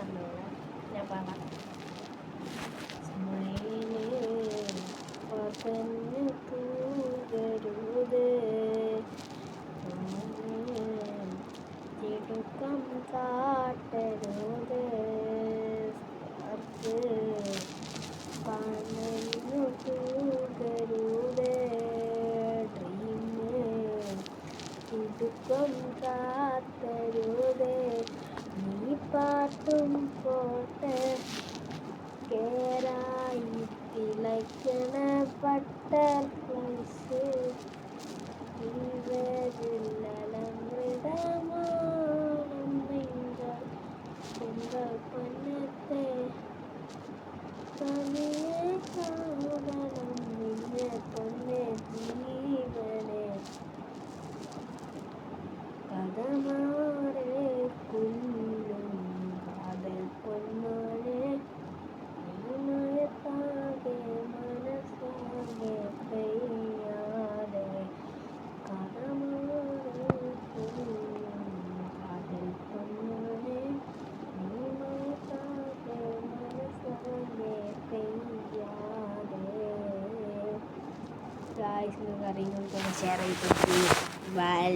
അറിഞ്ഞോളാം. ഞാൻ പറയാം. സ്മൈലേ പകഞ്ഞു തൂകരുത്, തിടുക്കം കാട്ടരുത്, സ്പാർക്ക് പണഞ്ഞു തൂകരുത്, ഡ്രീമ് തിടുക്കം കാട്ടരുത്, നീ പാട്ടും പോട്ടെ, കേറായി തിളയ്ക്കണ ബട്ടർഫ്ലൈസ്, ഇവരിലമൃതമാനം നിങ്ങൾ തിങ്കൾ പൊന്നത്തെ, തനിയെ കാണണം നിന്നെ പൊന്നെ ജീവനെ, കഥമാറെ കൊല്ലും കാതൽ പൊന്മാനെ, നീമയത്താകെ മനസ്സാകെ പെയ്യാതെ, കഥമാറെ കൊല്ലും കാതൽ പൊന്മാനെ, നീമയത്താകെ മനസ്സാകെ പെയ്യാതെ. ഗായ്സ്, നിങ്ങൾക്ക് അറിയുന്നവർക്കൊന്ന് ഷെയർ ചെയ്തിട്ട്. ബൈ.